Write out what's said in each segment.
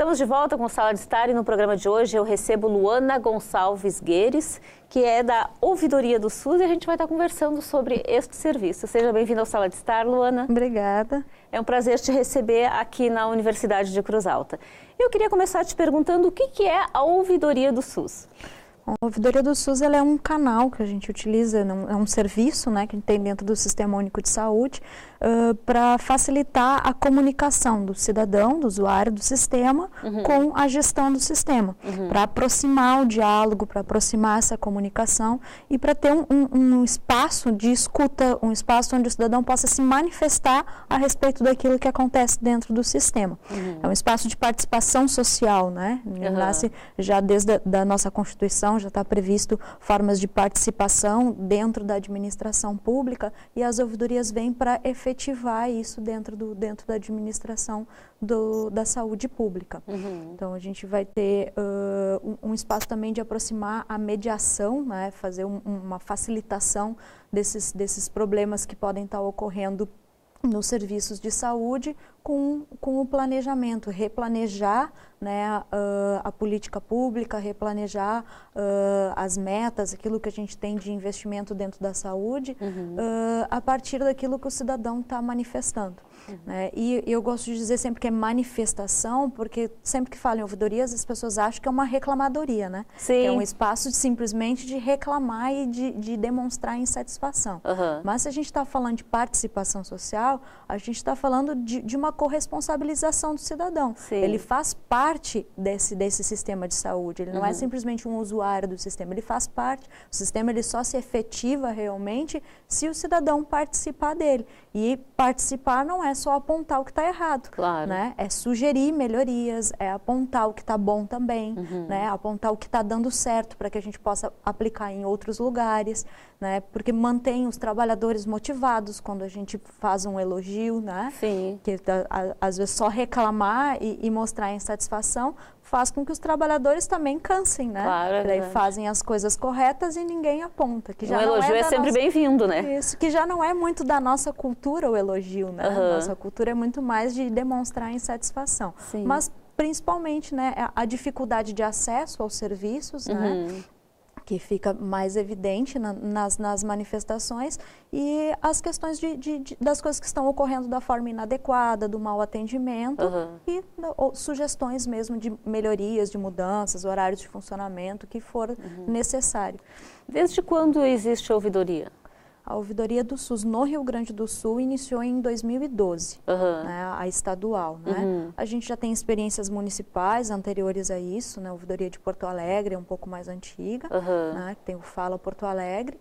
Estamos de volta com o Sala de Estar e no programa de hoje eu recebo Luana Gonçalves Gueres, que é da Ouvidoria do SUS, e a gente vai estar conversando sobre este serviço. Seja bem-vinda ao Sala de Estar, Luana. Obrigada. É um prazer te receber aqui na Universidade de Cruz Alta. Eu queria começar te perguntando o que é a Ouvidoria do SUS. A Ouvidoria do SUS ela é um canal que a gente utiliza, é um serviço, né, que a gente tem dentro do Sistema Único de Saúde para facilitar a comunicação do cidadão, do usuário do sistema, com a gestão do sistema, para aproximar o diálogo, para aproximar essa comunicação e para ter um espaço de escuta, um espaço onde o cidadão possa se manifestar a respeito daquilo que acontece dentro do sistema. É um espaço de participação social, né? Nasce já desde a nossa Constituição, já está previsto formas de participação dentro da administração pública e as ouvidorias vêm para efetivar isso dentro da administração da saúde pública. Então, a gente vai ter um espaço também de aproximar a mediação, né, fazer uma facilitação desses problemas que podem estar ocorrendo nos serviços de saúde com o planejamento, replanejar, né, a política pública, replanejar as metas, aquilo que a gente tem de investimento dentro da saúde, a partir daquilo que o cidadão está manifestando. Né? E eu gosto de dizer sempre que é manifestação, porque sempre que falam em ouvidorias, as pessoas acham que é uma reclamadoria, né? Sim. Que é um espaço simplesmente de reclamar e de demonstrar insatisfação. Mas se a gente está falando de participação social, a gente está falando de uma corresponsabilização do cidadão. Sim. Ele faz parte desse sistema de saúde, ele não é simplesmente um usuário do sistema, ele faz parte. O sistema ele só se efetiva realmente se o cidadão participar dele. E participar não é só apontar o que está errado, Claro. né? É sugerir melhorias, é apontar o que está bom também, né? Apontar o que está dando certo para que a gente possa aplicar em outros lugares, né? Porque mantém os trabalhadores motivados quando a gente faz um elogio, né? Sim. Que às vezes só reclamar e mostrar insatisfação faz com que os trabalhadores também cansem, né? Claro, Daí fazem as coisas corretas e ninguém aponta. Que já um não elogio é sempre bem-vindo, né? Isso, que já não é muito da nossa cultura o elogio, né? Nossa cultura é muito mais de demonstrar insatisfação. Sim. Mas principalmente, né, a dificuldade de acesso aos serviços, né? Que fica mais evidente nas manifestações e as questões das coisas que estão ocorrendo da forma inadequada, do mau atendimento e sugestões mesmo de melhorias, de mudanças, horários de funcionamento, que for necessário. Desde quando existe a ouvidoria? A Ouvidoria do SUS no Rio Grande do Sul iniciou em 2012, né, a estadual. Né? A gente já tem experiências municipais anteriores a isso, né? A Ouvidoria de Porto Alegre é um pouco mais antiga, né? Tem o Fala Porto Alegre.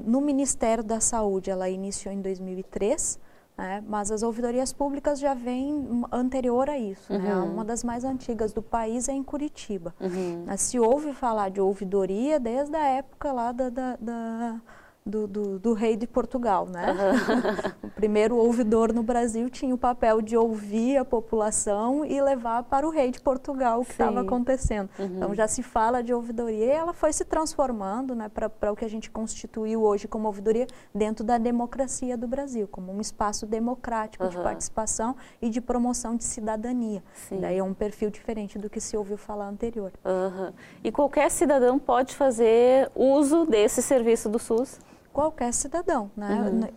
No Ministério da Saúde ela iniciou em 2003, né? Mas as ouvidorias públicas já vêm anterior a isso. Né? Uma das mais antigas do país é em Curitiba. Se ouve falar de ouvidoria desde a época lá do rei de Portugal, né? O primeiro ouvidor no Brasil tinha o papel de ouvir a população e levar para o rei de Portugal o que estava acontecendo. Então já se fala de ouvidoria e ela foi se transformando, né, para o que a gente constituiu hoje como ouvidoria dentro da democracia do Brasil, como um espaço democrático de participação e de promoção de cidadania. Sim. Daí é um perfil diferente do que se ouviu falar anterior. E qualquer cidadão pode fazer uso desse serviço do SUS? Qualquer cidadão, né?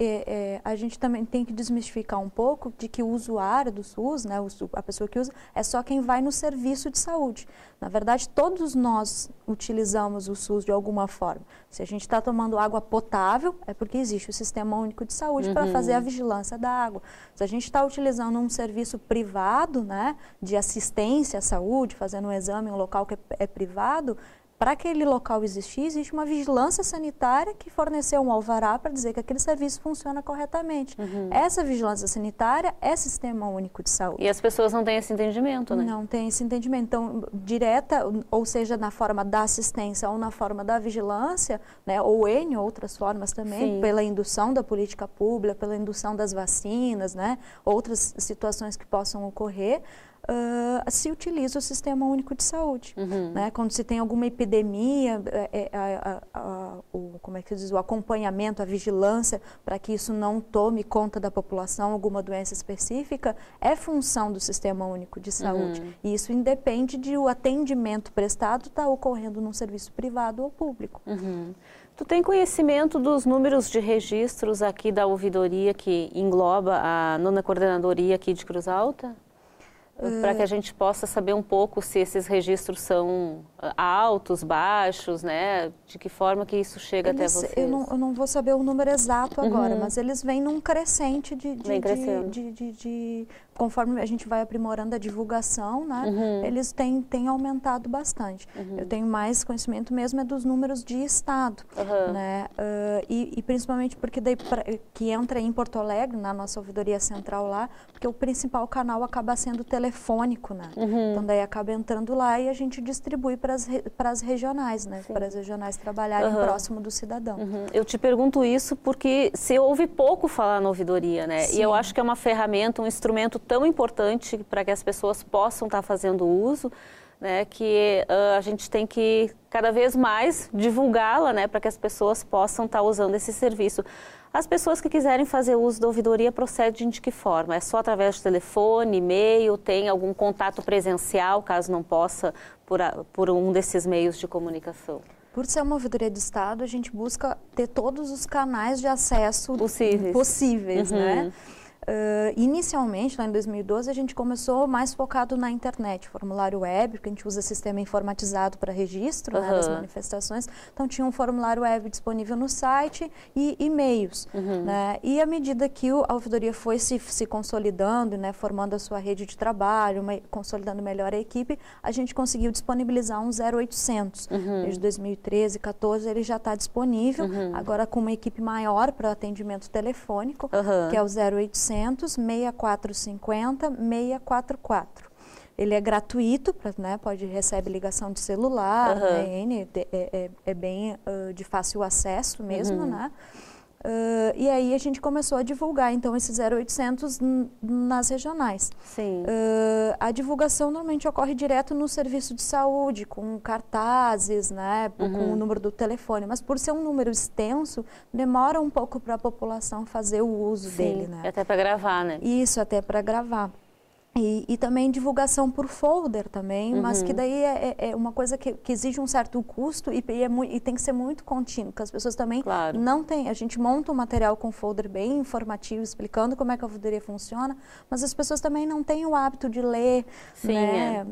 A gente também tem que desmistificar um pouco de que o usuário do SUS, né, a pessoa que usa, é só quem vai no serviço de saúde. Na verdade, todos nós utilizamos o SUS de alguma forma. Se a gente está tomando água potável, é porque existe o Sistema Único de Saúde para fazer a vigilância da água. Se a gente está utilizando um serviço privado, né, de assistência à saúde, fazendo um exame em um local que é privado, para aquele local existir, existe uma vigilância sanitária que forneceu um alvará para dizer que aquele serviço funciona corretamente. Essa vigilância sanitária é Sistema Único de Saúde. E as pessoas não têm esse entendimento, né? Não tem esse entendimento. Então, direta, ou seja, na forma da assistência ou na forma da vigilância, né, ou em outras formas também, pela indução da política pública, pela indução das vacinas, né, outras situações que possam ocorrer, se utiliza o Sistema Único de Saúde. Né? Quando se tem alguma epidemia, como é que se diz, o acompanhamento, a vigilância, para que isso não tome conta da população, alguma doença específica, é função do Sistema Único de Saúde. E isso independe de o atendimento prestado estar ocorrendo num serviço privado ou público. Tu tem conhecimento dos números de registros aqui da ouvidoria que engloba a 9ª Coordenadoria aqui de Cruz Alta? Para que a gente possa saber um pouco se esses registros são altos, baixos, né? De que forma que isso chega até vocês? Eu não vou saber o número exato agora, mas eles vêm num crescente conforme a gente vai aprimorando a divulgação, né? Eles têm aumentado bastante. Eu tenho mais conhecimento mesmo dos números de estado, né? E principalmente porque daí que entra em Porto Alegre, na nossa ouvidoria central lá, porque o principal canal acaba sendo telefônico, né? Então daí acaba entrando lá e a gente distribui para as regionais, né? Para as regionais trabalharem próximo do cidadão. Eu te pergunto isso porque se ouve pouco falar na ouvidoria, né? Sim. E eu acho que é uma ferramenta, um instrumento tão importante para que as pessoas possam estar fazendo uso, né? Que a gente tem que cada vez mais divulgá-la, né? Para que as pessoas possam estar usando esse serviço. As pessoas que quiserem fazer uso da ouvidoria procedem de que forma? É só através de telefone, e-mail, tem algum contato presencial, caso não possa, por um desses meios de comunicação? Por ser uma ouvidoria de Estado, a gente busca ter todos os canais de acesso possíveis, né? Inicialmente, lá em 2012, a gente começou mais focado na internet, formulário web, porque a gente usa sistema informatizado para registro, né, das manifestações. Então, tinha um formulário web disponível no site e e-mails. Né? E à medida que a ouvidoria foi se consolidando, né, formando a sua rede de trabalho, consolidando melhor a equipe, a gente conseguiu disponibilizar um 0800. Desde 2013, 2014, ele já está disponível, agora com uma equipe maior para atendimento telefônico, que é o 0800 6450 644. Ele é gratuito, né, recebe ligação de celular, né, é bem de fácil acesso mesmo, né? E aí a gente começou a divulgar, então, esse 0800 nas regionais. Sim. A divulgação normalmente ocorre direto no serviço de saúde, com cartazes, né, com o número do telefone, mas por ser um número extenso, demora um pouco para a população fazer o uso dele, né? Até para gravar, né? Isso, até para gravar. E também divulgação por folder também, mas que daí é uma coisa que exige um certo custo e tem que ser muito contínuo, porque as pessoas também não têm. A gente monta um material com folder bem informativo, explicando como é que a ouvidoria funciona, mas as pessoas também não têm o hábito de ler, né?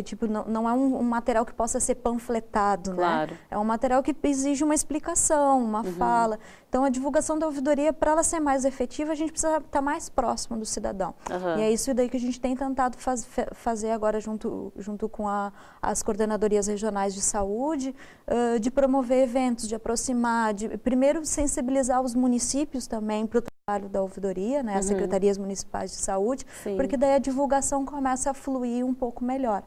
Tipo, não é um material que possa ser panfletado, né? É um material que exige uma explicação, uma fala. Então, a divulgação da ouvidoria, para ela ser mais efetiva, a gente precisa estar mais próximo do cidadão. E é isso daí que a gente tem tentado fazer agora junto com as coordenadorias regionais de saúde, de promover eventos, de aproximar, de primeiro sensibilizar os municípios também para o trabalho da ouvidoria, né, as secretarias municipais de saúde, porque daí a divulgação começa a fluir um pouco melhor.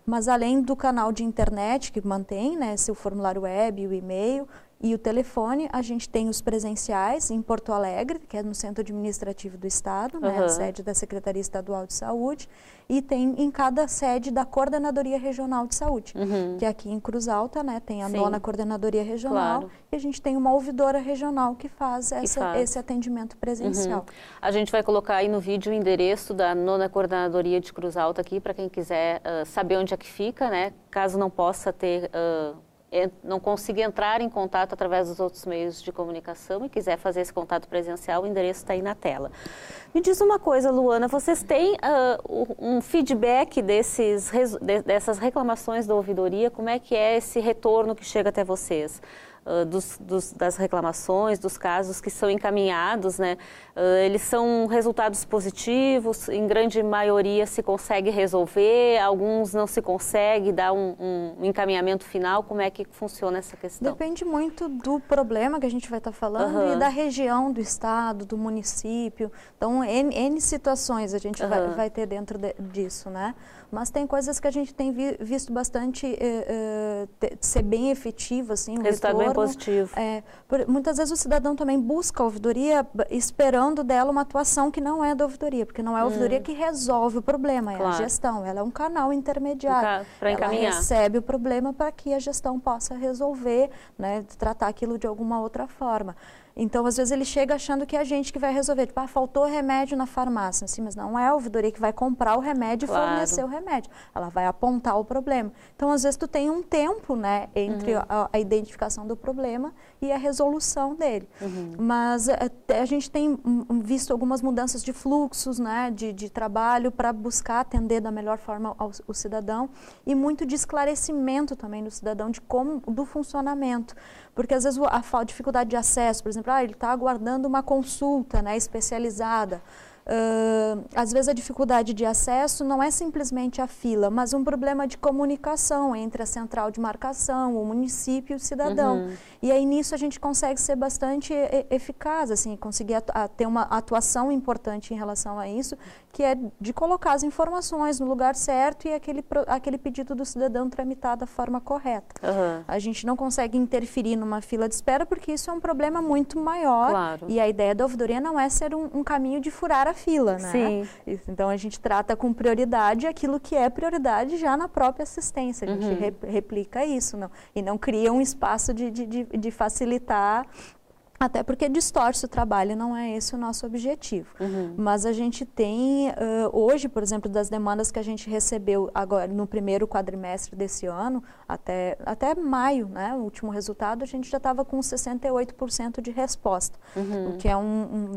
Mas além do canal de internet que mantém, né, o formulário web, o e-mail, e o telefone, a gente tem os presenciais em Porto Alegre, que é no Centro Administrativo do Estado, né, a sede da Secretaria Estadual de Saúde, e tem em cada sede da Coordenadoria Regional de Saúde, que aqui em Cruz Alta, né, tem a 9ª Coordenadoria Regional, e a gente tem uma ouvidora regional que faz esse atendimento presencial. A gente vai colocar aí no vídeo o endereço da 9ª Coordenadoria de Cruz Alta aqui, para quem quiser saber onde é que fica, né, caso não possa ter... não consiga entrar em contato através dos outros meios de comunicação e quiser fazer esse contato presencial, o endereço está aí na tela. Me diz uma coisa, Luana, vocês têm um feedback dessas reclamações da ouvidoria? Como é que é esse retorno que chega até vocês? Das reclamações, dos casos que são encaminhados, né? Eles são resultados positivos, em grande maioria se consegue resolver, alguns não se consegue dar um encaminhamento final. Como é que funciona essa questão? Depende muito do problema que a gente vai estar falando e da região do estado, do município. Então, N situações a gente vai ter dentro disso, né? mas tem coisas que a gente tem visto bastante ser bem efetivo, assim, o resultado retorno. Bem positivo. Muitas vezes o cidadão também busca a ouvidoria esperando dela uma atuação que não é da ouvidoria, porque não é a ouvidoria que resolve o problema, é a gestão, ela é um canal intermediário. Para encaminhar. Ela recebe o problema para que a gestão possa resolver, né, tratar aquilo de alguma outra forma. Então, às vezes, ele chega achando que é a gente que vai resolver. Tipo, faltou remédio na farmácia. Assim, mas não é a ouvidoria que vai comprar o remédio e fornecer o remédio. Ela vai apontar o problema. Então, às vezes, tu tem um tempo, né, entre a identificação do problema e a resolução dele. Mas a gente tem visto algumas mudanças de fluxos, né, de trabalho para buscar atender da melhor forma o cidadão e muito de esclarecimento também do cidadão do funcionamento. Porque, às vezes, a dificuldade de acesso, por exemplo, ele está aguardando uma consulta, né, especializada. Às vezes a dificuldade de acesso não é simplesmente a fila, mas um problema de comunicação entre a central de marcação, o município e o cidadão. E aí nisso a gente consegue ser bastante eficaz, assim, conseguir ter uma atuação importante em relação a isso, que é de colocar as informações no lugar certo e aquele pedido do cidadão tramitar da forma correta. A gente não consegue interferir numa fila de espera porque isso é um problema muito maior e a ideia da ouvidoria não é ser um caminho de furar a fila, né? Sim. Então a gente trata com prioridade aquilo que é prioridade já na própria assistência, a gente replica isso e não cria um espaço de facilitar, até porque distorce o trabalho, não é esse o nosso objetivo. Mas a gente tem, hoje, por exemplo, das demandas que a gente recebeu agora no primeiro quadrimestre desse ano, até maio, né, o último resultado, a gente já estava com 68% de resposta, o que é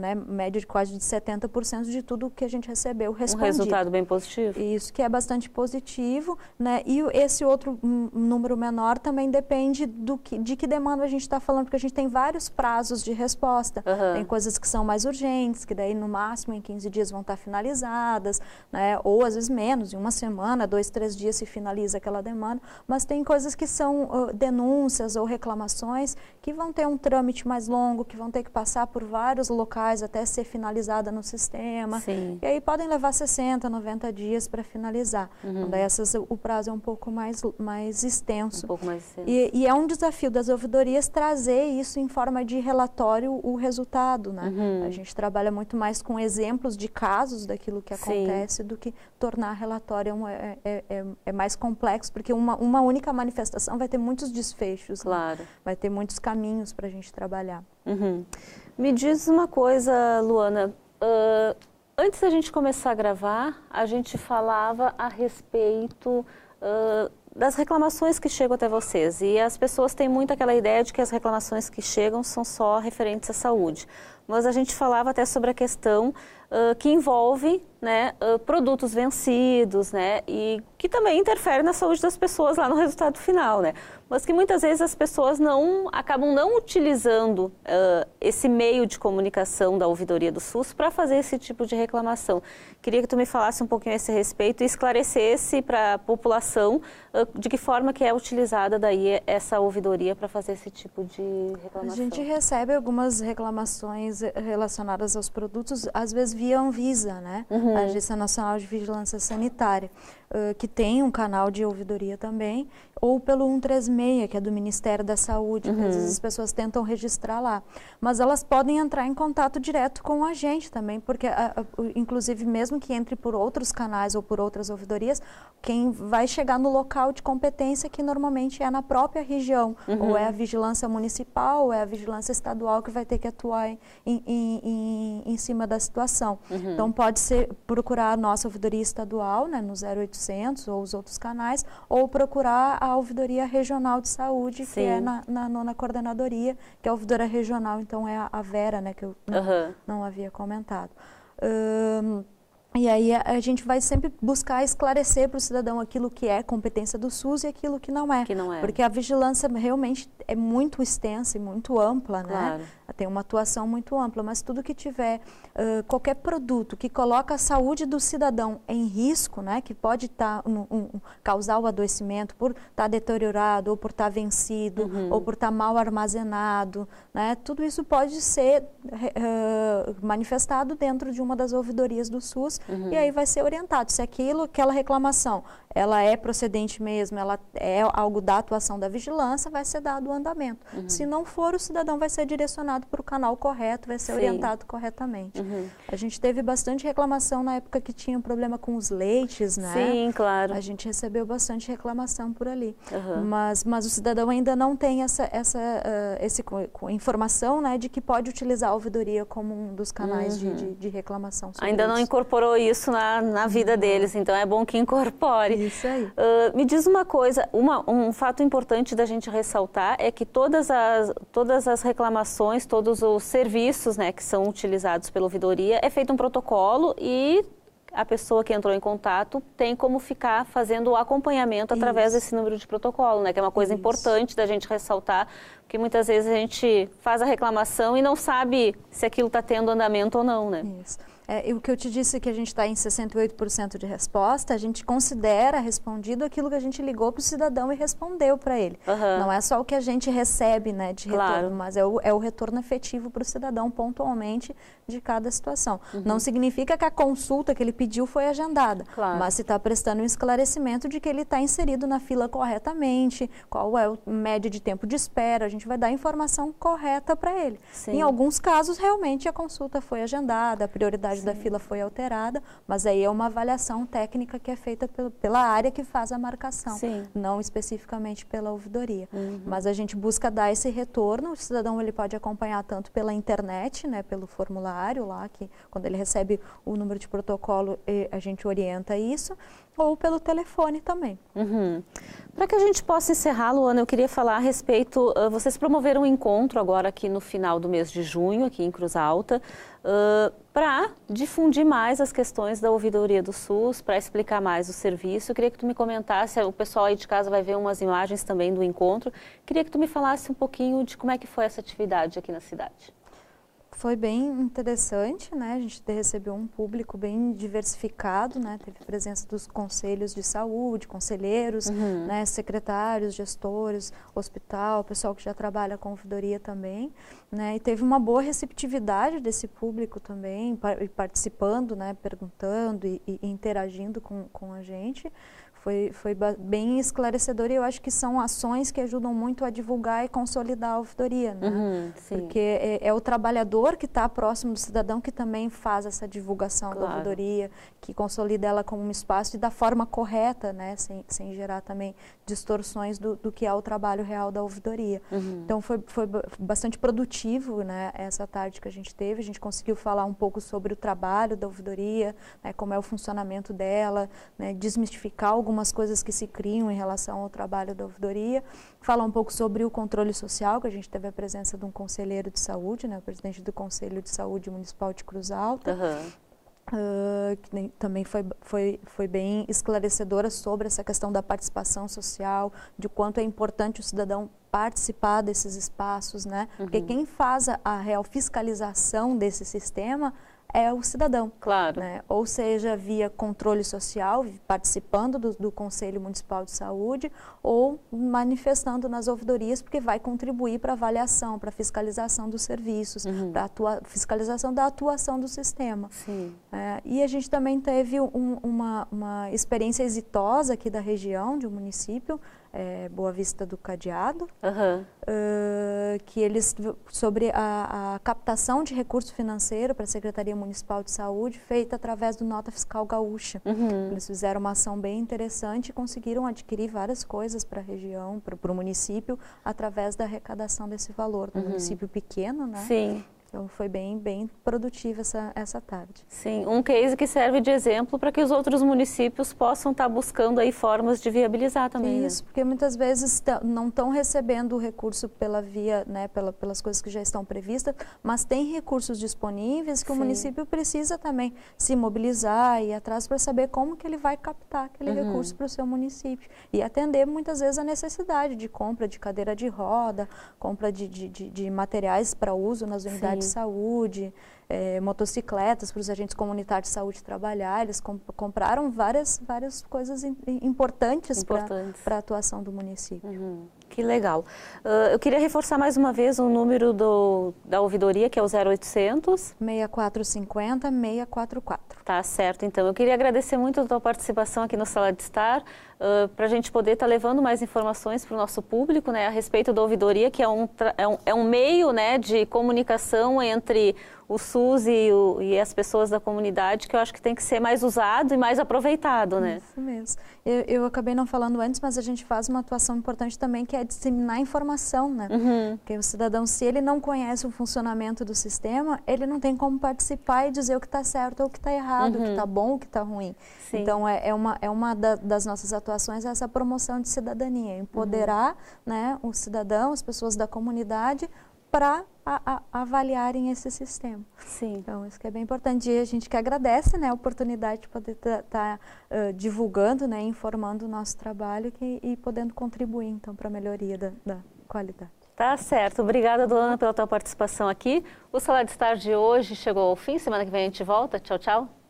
né, média de quase de 70% de tudo que a gente recebeu respondido. Um resultado bem positivo. Isso, que é bastante positivo, né, e esse outro número menor também depende de que demanda a gente está falando, porque a gente tem vários prazos de resposta. Tem coisas que são mais urgentes, que daí no máximo em 15 dias vão estar finalizadas, né? Ou às vezes menos, em uma semana, 2, 3 dias se finaliza aquela demanda, mas tem coisas que são denúncias ou reclamações que vão ter um trâmite mais longo, que vão ter que passar por vários locais até ser finalizada no sistema. Sim. E aí podem levar 60, 90 dias para finalizar. Então, daí o prazo é um pouco mais extenso. Um pouco mais extenso. E é um desafio das ouvidorias trazer isso em forma de relatório, o resultado, né? A gente trabalha muito mais com exemplos de casos daquilo que acontece do que tornar relatório é mais complexo, porque uma única manifestação vai ter muitos desfechos, claro. Né? Vai ter muitos caminhos para a gente trabalhar. Me diz uma coisa, Luana, antes da gente começar a gravar, a gente falava a respeito das reclamações que chegam até vocês, e as pessoas têm muito aquela ideia de que as reclamações que chegam são só referentes à saúde, mas a gente falava até sobre a questão que envolve, né, produtos vencidos, né, e que também interfere na saúde das pessoas lá no resultado final, né, mas que muitas vezes as pessoas acabam não utilizando esse meio de comunicação da ouvidoria do SUS para fazer esse tipo de reclamação. Queria que tu me falasse um pouquinho a esse respeito e esclarecesse para a população de que forma que é utilizada daí essa ouvidoria para fazer esse tipo de reclamação. A gente recebe algumas reclamações relacionadas aos produtos, às vezes via Anvisa, né? A Agência Nacional de Vigilância Sanitária, que tem um canal de ouvidoria também, ou pelo 136, que é do Ministério da Saúde, que às vezes as pessoas tentam registrar lá. Mas elas podem entrar em contato direto com a gente também, porque, inclusive, mesmo que entre por outros canais ou por outras ouvidorias, quem vai chegar no local de competência que normalmente é na própria região, ou é a vigilância municipal, ou é a vigilância estadual que vai ter que atuar em cima da situação. Então, pode ser procurar a nossa ouvidoria estadual, né, no 0800 ou os outros canais, ou procurar a ouvidoria regional de saúde, que é na nona coordenadoria, que é a ouvidoria regional, então é a Vera, né, que eu não havia comentado. E aí a gente vai sempre buscar esclarecer para o cidadão aquilo que é competência do SUS e aquilo que não é. Porque a vigilância realmente é muito extensa e muito ampla, claro. Né? Tem uma atuação muito ampla, mas tudo que tiver, qualquer produto que coloca a saúde do cidadão em risco, né, que pode causar o adoecimento por estar deteriorado, ou por estar vencido, ou por estar mal armazenado, né, tudo isso pode ser manifestado dentro de uma das ouvidorias do SUS, e aí vai ser orientado se aquela reclamação, ela é procedente mesmo, ela é algo da atuação da vigilância, vai ser dado o andamento. Se não for, o cidadão vai ser direcionado para o canal correto, vai ser orientado corretamente. A gente teve bastante reclamação na época que tinha um problema com os leites, né? Sim, claro. A gente recebeu bastante reclamação por ali. Mas o cidadão ainda não tem essa informação, né, de que pode utilizar a ouvidoria como um dos canais de reclamação. Ainda não incorporou isso na vida deles, então é bom que incorpore. Isso aí. Me diz uma coisa, um fato importante da gente ressaltar é que todas as reclamações, todos os serviços, né, que são utilizados pela ouvidoria, é feito um protocolo e a pessoa que entrou em contato tem como ficar fazendo o acompanhamento através desse número de protocolo, né? Que é uma coisa importante da gente ressaltar, porque muitas vezes a gente faz a reclamação e não sabe se aquilo está tendo andamento ou não, né? Isso. O que eu te disse que a gente está em 68% de resposta, a gente considera respondido aquilo que a gente ligou para o cidadão e respondeu para ele. Não é só o que a gente recebe, né, de retorno, mas é o retorno efetivo para o cidadão pontualmente de cada situação. Não significa que a consulta que ele pediu foi agendada, mas se está prestando um esclarecimento de que ele está inserido na fila corretamente, qual é a média de tempo de espera, a gente vai dar a informação correta para ele. Em alguns casos, realmente, a consulta foi agendada, a prioridade da fila foi alterada, mas aí é uma avaliação técnica que é feita pela área que faz a marcação, não especificamente pela ouvidoria. Mas a gente busca dar esse retorno, o cidadão ele pode acompanhar tanto pela internet, né, pelo formulário lá, que quando ele recebe o número de protocolo, a gente orienta isso, ou pelo telefone também. Para que a gente possa encerrar, Luana, eu queria falar a respeito, vocês promoveram um encontro agora aqui no final do mês de junho, aqui em Cruz Alta, para difundir mais as questões da ouvidoria do SUS, para explicar mais o serviço. Eu queria que tu me comentasse, o pessoal aí de casa vai ver umas imagens também do encontro, queria que tu me falasse um pouquinho de como é que foi essa atividade aqui na cidade. Foi bem interessante, né? A gente recebeu um público bem diversificado, né? Teve presença dos conselhos de saúde, conselheiros, né? Secretários, gestores, hospital, pessoal que já trabalha com ouvidoria também, né? E teve uma boa receptividade desse público também, participando, né? Perguntando e interagindo com a gente. Foi bem esclarecedor e eu acho que são ações que ajudam muito a divulgar e consolidar a ouvidoria, né? Porque é o trabalhador que está próximo do cidadão que também faz essa divulgação da ouvidoria, que consolida ela como um espaço e da forma correta, né? Sem gerar também distorções do que é o trabalho real da ouvidoria. Então foi bastante produtivo, né? Essa tarde que a gente teve, a gente conseguiu falar um pouco sobre o trabalho da ouvidoria, né? Como é o funcionamento dela, né? Desmistificar algumas coisas que se criam em relação ao trabalho da ouvidoria, falar um pouco sobre o controle social, que a gente teve a presença de um conselheiro de saúde, né, o presidente do Conselho de Saúde Municipal de Cruz Alta, que também foi bem esclarecedora sobre essa questão da participação social, de quanto é importante o cidadão participar desses espaços, né? Porque quem faz a real fiscalização desse sistema é o cidadão, né? Ou seja, via controle social, participando do Conselho Municipal de Saúde, ou manifestando nas ouvidorias, porque vai contribuir para a avaliação, para a fiscalização dos serviços, para a fiscalização da atuação do sistema. E a gente também teve uma experiência exitosa aqui da região, de um município, Boa Vista do Cadeado, que eles, sobre a captação de recurso financeiro para a Secretaria Municipal de Saúde, feita através do Nota Fiscal Gaúcha. Eles fizeram uma ação bem interessante e conseguiram adquirir várias coisas para a região, para o município, através da arrecadação desse valor. Um município pequeno, né? Então, foi bem produtiva essa tarde. Sim, um case que serve de exemplo para que os outros municípios possam estar buscando aí formas de viabilizar também. Isso, porque muitas vezes não estão recebendo o recurso pela via, né, pelas coisas que já estão previstas, mas tem recursos disponíveis que o município precisa também se mobilizar e ir atrás para saber como que ele vai captar aquele recurso para o seu município. E atender muitas vezes a necessidade de compra de cadeira de roda, compra de materiais para uso nas unidades de saúde, motocicletas para os agentes comunitários de saúde trabalhar. Eles compraram várias coisas importantes para a atuação do município. Que legal. Eu queria reforçar mais uma vez o número da ouvidoria, que é o 0800 6450 644. Tá certo, então. Eu queria agradecer muito a tua participação aqui no Sala de Estar, para a gente poder estar levando mais informações para o nosso público, né, a respeito da ouvidoria, que é um meio, né, de comunicação entre o SUS e as pessoas da comunidade, que eu acho que tem que ser mais usado e mais aproveitado, né? Isso mesmo. Eu acabei não falando antes, mas a gente faz uma atuação importante também, que é disseminar informação, né? Porque o cidadão, se ele não conhece o funcionamento do sistema, ele não tem como participar e dizer o que está certo ou o que está errado, o que está bom ou o que está ruim. Sim. Então, uma das nossas atuações é essa promoção de cidadania, empoderar, né, o cidadão, as pessoas da comunidade, para avaliarem esse sistema. Sim. Então, isso que é bem importante. E a gente que agradece, né, a oportunidade de poder estar divulgando, né, informando o nosso trabalho e podendo contribuir, então, para a melhoria da qualidade. Tá certo. Obrigada, Luana, pela tua participação aqui. O Sala de Estar de hoje chegou ao fim. Semana que vem a gente volta. Tchau, tchau.